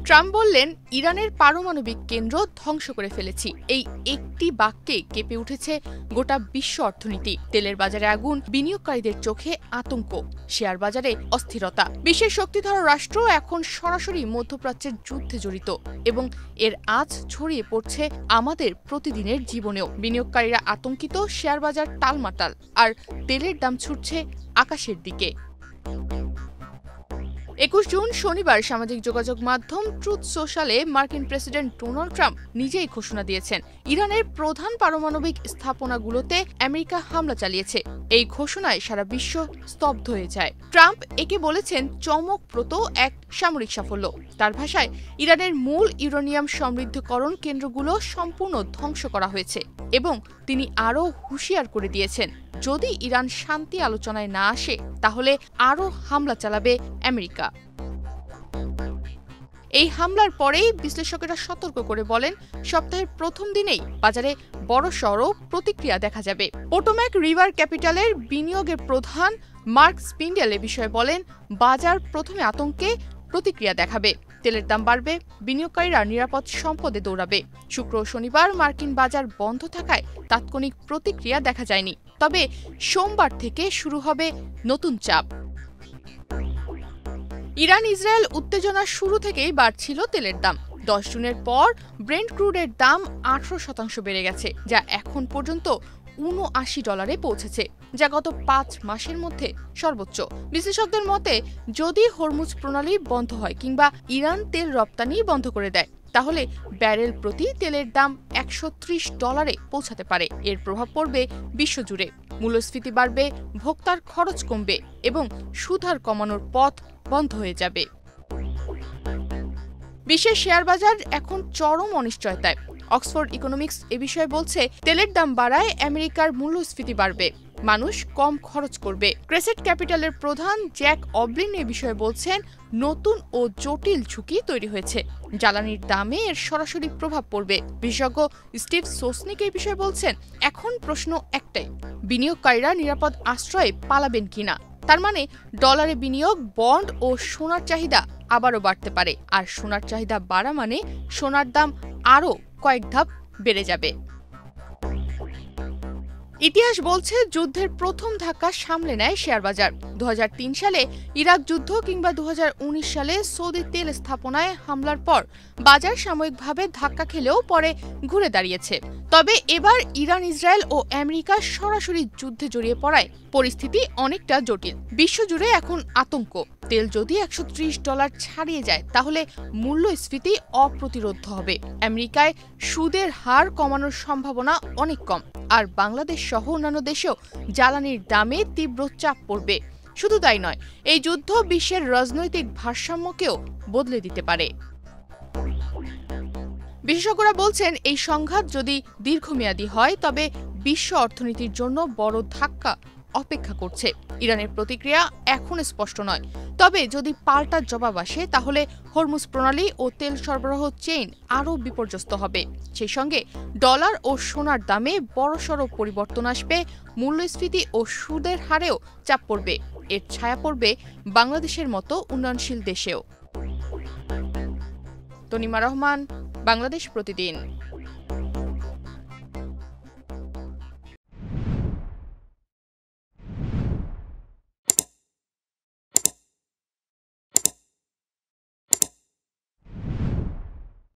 Trump বললেন, ইরানের পারমাণবিক কেন্দ্র ধ্বংস করে ফেলেছি। এই একটি বাক্যে কেঁপে উঠেছে গোটা বিশ্ব অর্থনীতি। তেলের বাজারে আগুন, বিনিয়োগকারীদের চোখে আতঙ্ক, শেয়ার বাজারে অস্থিরতা। বিশ্বের শক্তিধর রাষ্ট্র এখন সরাসরি মধ্যপ্রাচ্যের যুদ্ধে জড়িত এবং এর আঁচ ছড়িয়ে পড়ছে আমাদের প্রতিদিনের জীবনেও। বিনিয়োগকারীরা আতঙ্কিত, শেয়ার বাজার টালমাটাল, আর তেলের দাম ছুটছে আকাশের দিকে। 21 জুন শনিবার সামাজিক যোগাযোগ মাধ্যম ট্রুথ সোশ্যালে মার্কিন প্রেসিডেন্ট ডোনাল্ড ট্রাম্প নিজেই ঘোষণা দিয়েছেন, ইরানের প্রধান পারমাণবিক স্থাপনাগুলোতে আমেরিকা হামলা চালিয়েছে। এই ঘোষণায় সারা বিশ্ব স্তব্ধ হয়ে যায়। ট্রাম্প একে বলেছেন চমকপ্রদ এক সামরিক সাফল্য। তার ভাষায়, ইরানের মূল ইউরেনিয়াম সমৃদ্ধকরণ কেন্দ্রগুলো সম্পূর্ণ ধ্বংস করা হয়েছে এবং তিনি আরও হুঁশিয়ার করে দিয়েছেন, যদি ইরান শান্তি আলোচনায় না আসে তাহলে আরও হামলা চালাবে আমেরিকা। এই হামলার পরেই বিশ্লেষকেরা সতর্ক করে বলেন, সপ্তাহের প্রথম দিনেই বাজারে বড়সড় প্রতিক্রিয়া দেখা যাবে। পোটোম্যাক রিভার ক্যাপিটালের বিনিয়োগের প্রধান মার্ক স্পিন্ডেল এ বিষয়ে বলেন, বাজার প্রথমে আতঙ্কে প্রতিক্রিয়া দেখাবে, তেলের দাম বাড়বে, বিনিয়োগকারীরা নিরাপদ সম্পদে দৌড়াবে। শুক্র ও শনিবার মার্কিন বাজার বন্ধ থাকায় তাৎক্ষণিক প্রতিক্রিয়া দেখা যায়নি, তবে সোমবার থেকে শুরু হবে নতুন চাপ। ইরান ইসরায়েল উত্তেজনার শুরু থেকেই বাড়ছিল তেলের দাম। 10 জুনের পর ব্রেন্ট ক্রুডের দাম 18% বেড়ে গেছে, যা এখন পর্যন্ত $79 পৌঁছেছে, যা গত 5 মাসের মধ্যে সর্বোচ্চ। বিশ্লেষকদের মতে, যদি হরমুজ প্রণালী বন্ধ হয় কিংবা ইরান তেল রপ্তানি বন্ধ করে দেয়, তাহলে ব্যারেল প্রতি তেলের দাম $130 পৌঁছাতে পারে। এর প্রভাব পড়বে বিশ্বজুড়ে, মূল্যস্ফীতি বাড়বে, ভোক্তার খরচ কমবে এবং সুদহার কমানোর পথ বন্ধ হয়ে যাবে। বিশ্বের শেয়ার বাজার এখন চরম অনিশ্চয়তায়। অক্সফোর্ড ইকোনমিক্স এ বিষয়ে বলছে, তেলের দাম বাড়ায় আমেরিকার মূল্যস্ফীতি বাড়বে, মানুষ কম খরচ করবে। ক্রেসেট ক্যাপিটালের প্রধান জ্যাক অবলিন এ বিষয়ে বলছেন, নতুন ও জটিল ঝুঁকি তৈরি হয়েছে, জ্বালানির দামে এর সরাসরি প্রভাব পড়বে। বিশেষজ্ঞ স্টিভ সোসনিক এই বিষয়ে বলছেন, এখন প্রশ্ন একটাই, বিনিয়োগকারীরা নিরাপদ আশ্রয়ে পালাবেন কিনা। তার মানে ডলারে বিনিয়োগ, বন্ড ও সোনার চাহিদা আবারও বাড়তে পারে, আর সোনার চাহিদা বাড়া মানে সোনার দাম আরও কয়েক ধাপ বেড়ে যাবে। ইতিহাস বলছে, যুদ্ধের প্রথম ধাক্কা সামলে নেয় শেয়ার বাজার। 2003 সালে ইরাক যুদ্ধ কিংবা 2019 সালে সৌদি তেল স্থাপনায় হামলার পর বাজার সাময়িকভাবে ধাক্কা খেলেও পরে ঘুরে দাঁড়িয়েছে। তবে এবার ইরান, ইসরায়েল ও আমেরিকা সরাসরি যুদ্ধে জড়িয়ে পড়ায় পরিস্থিতি অনেকটা জটিল। বিশ্বজুড়ে এখন আতঙ্ক। তেল যদি $130 ছাড়িয়ে যায়, তাহলে মূল্যস্ফীতি অপ্রতিরোধ্য হবে। আমেরিকায় সুদের হার কমানোর সম্ভাবনা অনেক কম, আর বাংলাদেশ সহ অন্যান্য দেশেও জ্বালানির দামে তীব্র চাপ পড়বে। শুধু তাই নয়, এই যুদ্ধ বিশ্বের রাজনৈতিক ভারসাম্যকেও বদলে দিতে পারে। বিশেষজ্ঞরা বলছেন, এই সংঘাত যদি দীর্ঘমেয়াদী হয় তবে বিশ্ব অর্থনীতির জন্য বড় ধাক্কা অপেক্ষা করছে। ইরানের প্রতিক্রিয়া এখন স্পষ্ট নয়, তবে যদি পাল্টা জবাব আসে তাহলে হরমুজ প্রণালী ও তেল সরবরাহ চেইন আরও বিপর্যস্ত হবে। সেই সঙ্গে ডলার ও সোনার দামে বড়সড় পরিবর্তন আসবে, মূল্যস্ফীতি ও সুদের হারেও চাপ পড়বে। এর ছায়া পড়বে বাংলাদেশের মতো উন্নয়নশীল দেশেও। তনিমা রহমান, বাংলাদেশ প্রতিদিন।